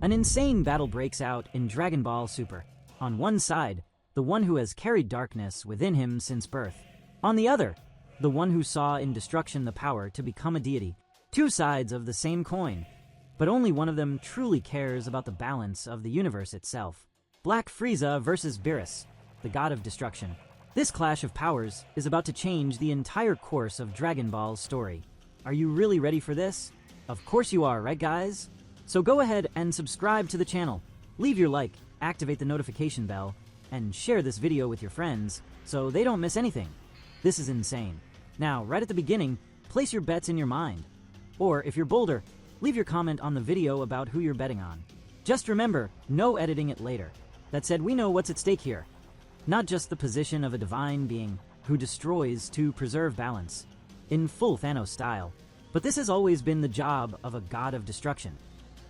An insane battle breaks out in Dragon Ball Super. On one side, the one who has carried darkness within him since birth. On the other, the one who saw in destruction the power to become a deity. Two sides of the same coin, but only one of them truly cares about the balance of the universe itself. Black Frieza versus Beerus, the god of destruction. This clash of powers is about to change the entire course of Dragon Ball's story. Are you really ready for this? Of course you are, right guys? So go ahead and subscribe to the channel, leave your like, activate the notification bell, and share this video with your friends so they don't miss anything. This is insane. Now, right at the beginning, place your bets in your mind. Or, if you're bolder, leave your comment on the video about who you're betting on. Just remember, no editing it later. That said, we know what's at stake here. Not just the position of a divine being who destroys to preserve balance, in full Thanos style, but this has always been the job of a god of destruction.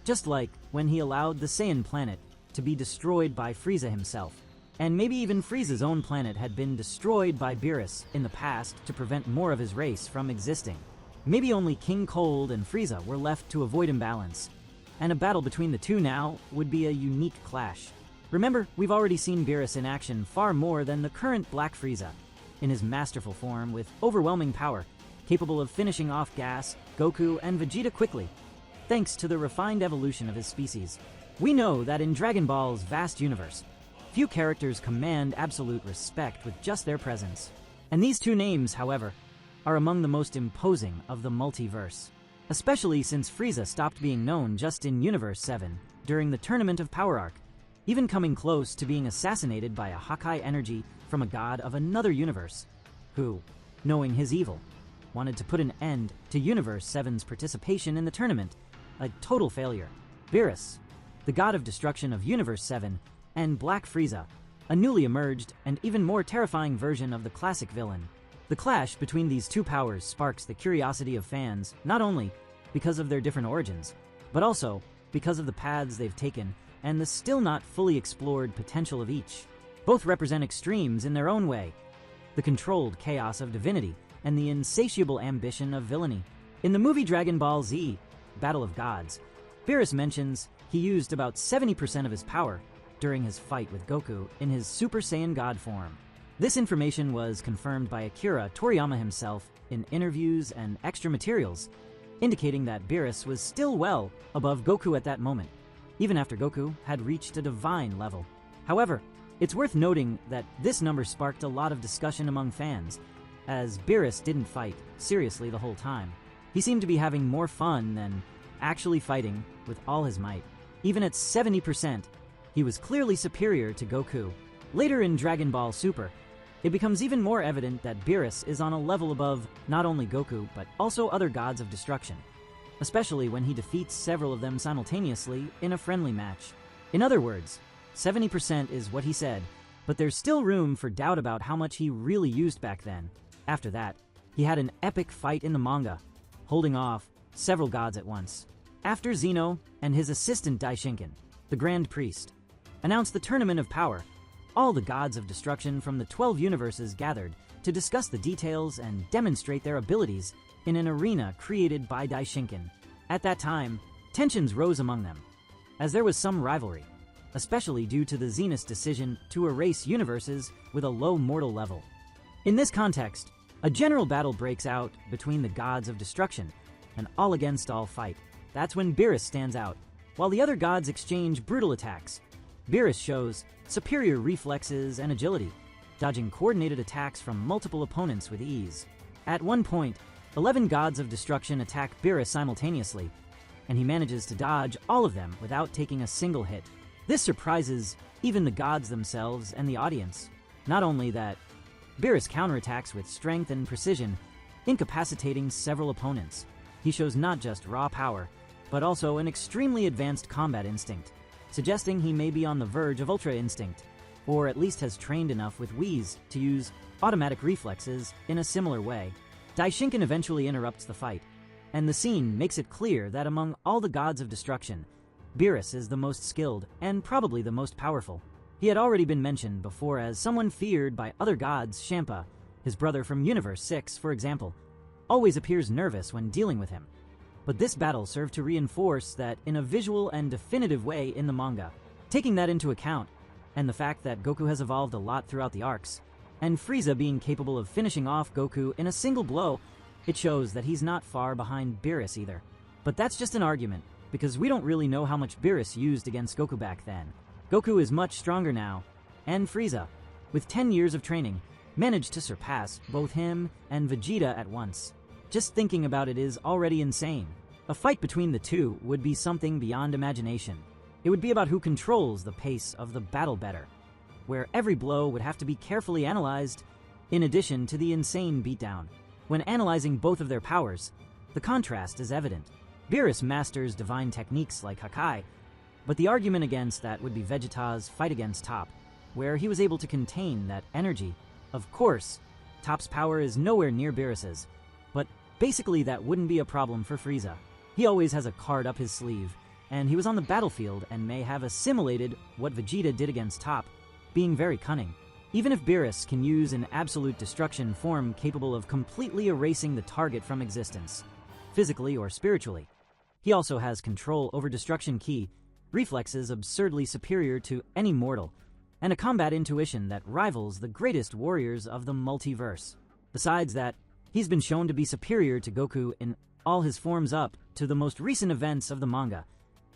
Just like when he allowed the Saiyan planet to be destroyed by Frieza himself. And maybe even Frieza's own planet had been destroyed by Beerus in the past to prevent more of his race from existing. Maybe only King Cold and Frieza were left to avoid imbalance, and a battle between the two now would be a unique clash. Remember, we've already seen Beerus in action far more than the current Black Frieza, in his masterful form with overwhelming power, capable of finishing off Gas, Goku, and Vegeta quickly, thanks to the refined evolution of his species. We know that in Dragon Ball's vast universe, few characters command absolute respect with just their presence. And these two names, however, are among the most imposing of the multiverse, especially since Frieza stopped being known just in Universe 7 during the Tournament of Power arc, even coming close to being assassinated by a Hawkeye energy from a god of another universe, who, knowing his evil, wanted to put an end to Universe 7's participation in the tournament, a total failure. Beerus, the god of destruction of Universe 7, and Black Frieza, a newly emerged and even more terrifying version of the classic villain. The clash between these two powers sparks the curiosity of fans, not only because of their different origins, but also because of the paths they've taken and the still not fully explored potential of each. Both represent extremes in their own way, the controlled chaos of divinity and the insatiable ambition of villainy. In the movie Dragon Ball Z, Battle of Gods, Beerus mentions he used about 70% of his power during his fight with Goku in his Super Saiyan God form. This information was confirmed by Akira Toriyama himself in interviews and extra materials, indicating that Beerus was still well above Goku at that moment, even after Goku had reached a divine level. However, it's worth noting that this number sparked a lot of discussion among fans, as Beerus didn't fight seriously the whole time. He seemed to be having more fun than actually fighting with all his might. Even at 70%, he was clearly superior to Goku. Later in Dragon Ball Super, it becomes even more evident that Beerus is on a level above not only Goku, but also other gods of destruction, especially when he defeats several of them simultaneously in a friendly match. In other words, 70% is what he said, but there's still room for doubt about how much he really used back then. After that, he had an epic fight in the manga, holding off several gods at once. After Zeno and his assistant Daishinkan, the Grand Priest, announced the Tournament of Power, all the gods of destruction from the 12 universes gathered to discuss the details and demonstrate their abilities in an arena created by Daishinkan. At that time, tensions rose among them, as there was some rivalry, especially due to the Zenith's decision to erase universes with a low mortal level. In this context, a general battle breaks out between the gods of destruction, an all-against-all fight. That's when Beerus stands out. While the other gods exchange brutal attacks, Beerus shows superior reflexes and agility, dodging coordinated attacks from multiple opponents with ease. At one point, 11 gods of destruction attack Beerus simultaneously, and he manages to dodge all of them without taking a single hit. This surprises even the gods themselves and the audience. Not only that, Beerus counterattacks with strength and precision, incapacitating several opponents. He shows not just raw power, but also an extremely advanced combat instinct, suggesting he may be on the verge of Ultra Instinct, or at least has trained enough with Whis to use automatic reflexes in a similar way. Daishinkan eventually interrupts the fight, and the scene makes it clear that among all the gods of destruction, Beerus is the most skilled and probably the most powerful. He had already been mentioned before as someone feared by other gods. Champa, his brother from Universe 6, for example, always appears nervous when dealing with him. but this battle served to reinforce that in a visual and definitive way in the manga. Taking that into account, and the fact that Goku has evolved a lot throughout the arcs, and Frieza being capable of finishing off Goku in a single blow, it shows that he's not far behind Beerus either. But that's just an argument, because we don't really know how much Beerus used against Goku back then. Goku is much stronger now, and Frieza, with 10 years of training, managed to surpass both him and Vegeta at once. Just thinking about it is already insane. A fight between the two would be something beyond imagination. It would be about who controls the pace of the battle better, where every blow would have to be carefully analyzed, in addition to the insane beatdown. When analyzing both of their powers, the contrast is evident. Beerus masters divine techniques like Hakai, but the argument against that would be Vegeta's fight against Toph, where he was able to contain that energy. Of course, Toph's power is nowhere near Beerus's, but basically that wouldn't be a problem for Frieza. He always has a card up his sleeve, and he was on the battlefield and may have assimilated what Vegeta did against Toph, being very cunning. Even if Beerus can use an absolute destruction form capable of completely erasing the target from existence, physically or spiritually, he also has control over destruction ki, reflexes absurdly superior to any mortal, and a combat intuition that rivals the greatest warriors of the multiverse. Besides that, he's been shown to be superior to Goku in all his forms up to the most recent events of the manga,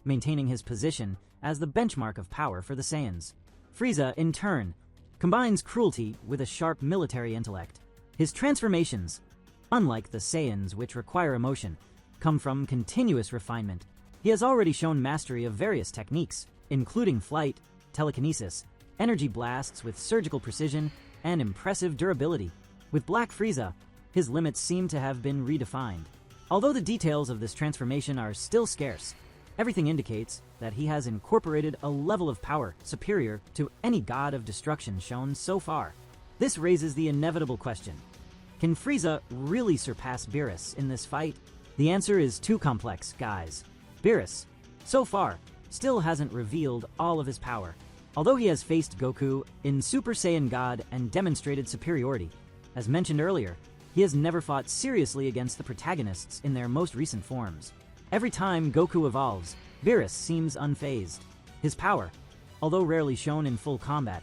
maintaining his position as the benchmark of power for the Saiyans. Frieza, in turn, combines cruelty with a sharp military intellect. His transformations, unlike the Saiyans which require emotion, come from continuous refinement. He has already shown mastery of various techniques, including flight, telekinesis, energy blasts with surgical precision, and impressive durability. With Black Frieza, his limits seem to have been redefined. Although the details of this transformation are still scarce, everything indicates that he has incorporated a level of power superior to any god of destruction shown so far. This raises the inevitable question: can Frieza really surpass Beerus in this fight? The answer is too complex, guys. Beerus, so far, still hasn't revealed all of his power. Although he has faced Goku in Super Saiyan God and demonstrated superiority, as mentioned earlier, he has never fought seriously against the protagonists in their most recent forms. Every time Goku evolves, Beerus seems unfazed. His power, although rarely shown in full combat,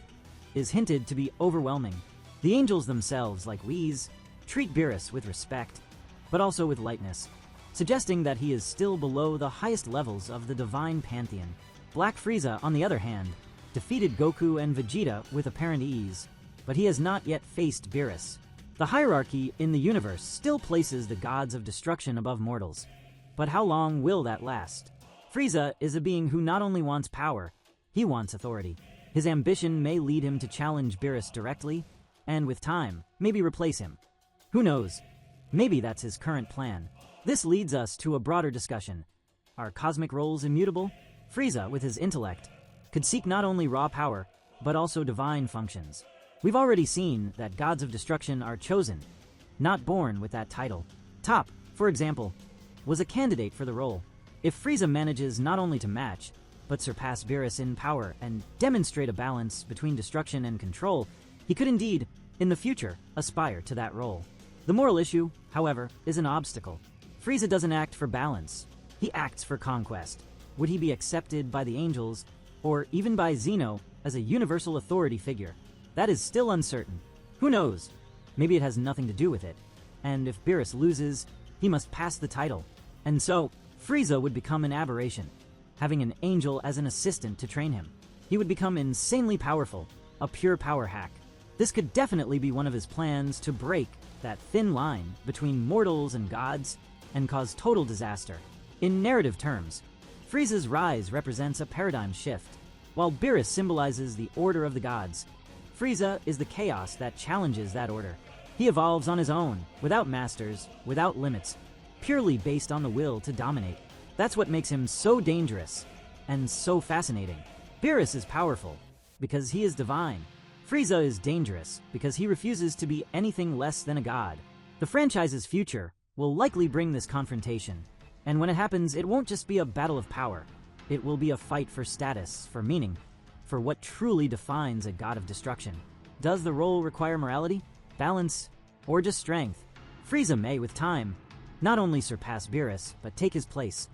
is hinted to be overwhelming. The angels themselves, like Whis, treat Beerus with respect, but also with lightness, suggesting that he is still below the highest levels of the divine pantheon. Black Frieza, on the other hand, defeated Goku and Vegeta with apparent ease, but he has not yet faced Beerus. The hierarchy in the universe still places the gods of destruction above mortals, but how long will that last? Frieza is a being who not only wants power, he wants authority. His ambition may lead him to challenge Beerus directly, and with time, maybe replace him. Who knows? Maybe that's his current plan. This leads us to a broader discussion. Are cosmic roles immutable? Frieza, with his intellect, could seek not only raw power, but also divine functions. We've already seen that gods of destruction are chosen, not born with that title. Toph, for example, was a candidate for the role. If Frieza manages not only to match, but surpass Beerus in power and demonstrate a balance between destruction and control, he could indeed, in the future, aspire to that role. The moral issue, however, is an obstacle. Frieza doesn't act for balance. He acts for conquest. Would he be accepted by the angels, or even by Zeno, as a universal authority figure? That is still uncertain. Who knows? Maybe it has nothing to do with it. And if Beerus loses, he must pass the title. And so, Frieza would become an aberration, having an angel as an assistant to train him. He would become insanely powerful, a pure power hack. This could definitely be one of his plans to break that thin line between mortals and gods and cause total disaster. In narrative terms, Frieza's rise represents a paradigm shift. While Beerus symbolizes the order of the gods, Frieza is the chaos that challenges that order. He evolves on his own, without masters, without limits, purely based on the will to dominate. That's what makes him so dangerous and so fascinating. Beerus is powerful because he is divine. Frieza is dangerous because he refuses to be anything less than a god. The franchise's future will likely bring this confrontation, and when it happens, it won't just be a battle of power. It will be a fight for status, for meaning, for what truly defines a god of destruction. Does the role require morality, balance, or just strength? Frieza may, with time, not only surpass Beerus, but take his place,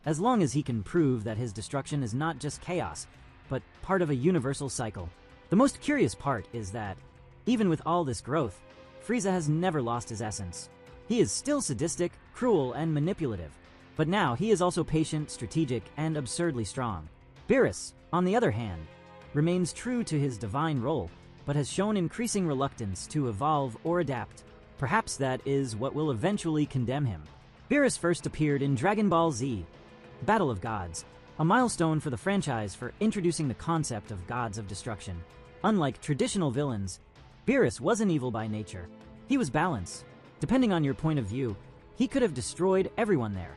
as long as he can prove that his destruction is not just chaos, but part of a universal cycle. The most curious part is that, even with all this growth, Frieza has never lost his essence. He is still sadistic, cruel, and manipulative, but now he is also patient, strategic, and absurdly strong. Beerus, on the other hand, remains true to his divine role, but has shown increasing reluctance to evolve or adapt. Perhaps that is what will eventually condemn him. Beerus first appeared in Dragon Ball Z, Battle of Gods, a milestone for the franchise for introducing the concept of gods of destruction. Unlike traditional villains, Beerus wasn't evil by nature. He was balance. Depending on your point of view, he could have destroyed everyone there,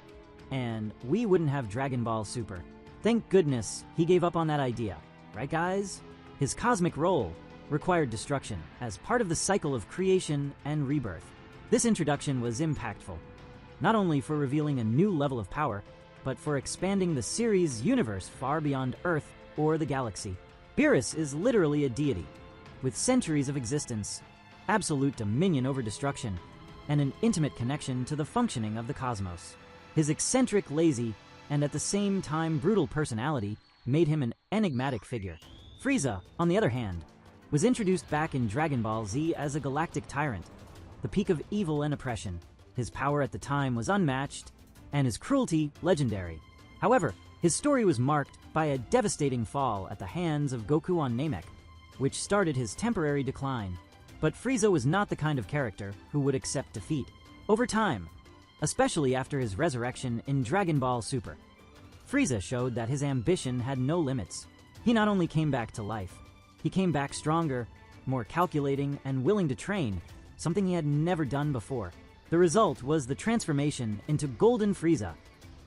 and we wouldn't have Dragon Ball Super. Thank goodness he gave up on that idea, right guys? His cosmic role required destruction as part of the cycle of creation and rebirth. This introduction was impactful, not only for revealing a new level of power, but for expanding the series' universe far beyond Earth or the galaxy. Beerus is literally a deity, with centuries of existence, absolute dominion over destruction, and an intimate connection to the functioning of the cosmos. His eccentric, lazy, and at the same time brutal personality made him an enigmatic figure. Frieza, on the other hand, was introduced back in Dragon Ball Z as a galactic tyrant, the peak of evil and oppression. His power at the time was unmatched, and his cruelty legendary. However, his story was marked by a devastating fall at the hands of Goku on Namek, which started his temporary decline. But Frieza was not the kind of character who would accept defeat. Over time, especially after his resurrection in Dragon Ball Super, Frieza showed that his ambition had no limits. He not only came back to life, he came back stronger, more calculating, and willing to train, something he had never done before. The result was the transformation into Golden Frieza,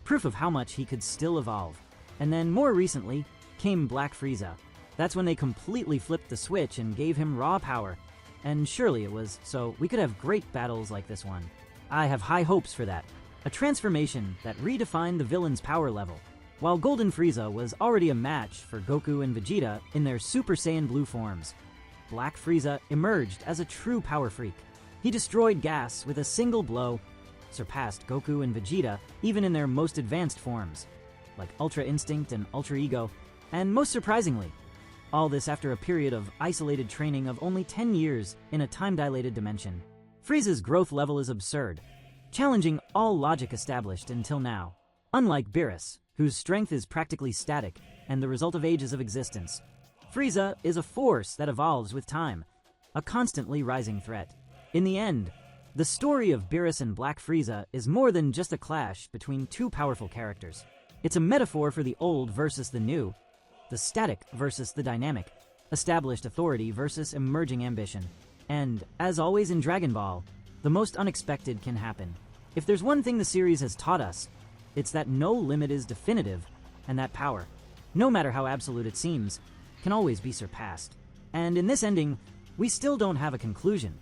proof of how much he could still evolve. And then more recently came Black Frieza. That's when they completely flipped the switch and gave him raw power. And surely it was so we could have great battles like this one. I have high hopes for that. A transformation that redefined the villain's power level. While Golden Frieza was already a match for Goku and Vegeta in their Super Saiyan Blue forms, Black Frieza emerged as a true power freak. He destroyed gas with a single blow, surpassed Goku and Vegeta even in their most advanced forms, like Ultra Instinct and Ultra Ego, and most surprisingly, all this after a period of isolated training of only 10 years in a time-dilated dimension. Frieza's growth level is absurd, challenging all logic established until now. Unlike Beerus, whose strength is practically static and the result of ages of existence, Frieza is a force that evolves with time, a constantly rising threat. In the end, the story of Beerus and Black Frieza is more than just a clash between two powerful characters. It's a metaphor for the old versus the new, the static versus the dynamic, established authority versus emerging ambition. And, as always in Dragon Ball, the most unexpected can happen. If there's one thing the series has taught us, it's that no limit is definitive, and that power, no matter how absolute it seems, can always be surpassed. And in this ending, we still don't have a conclusion,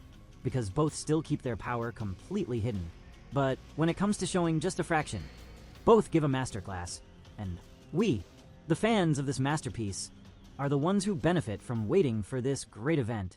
because both still keep their power completely hidden. But when it comes to showing just a fraction, both give a masterclass, and we, the fans of this masterpiece, are the ones who benefit from waiting for this great event.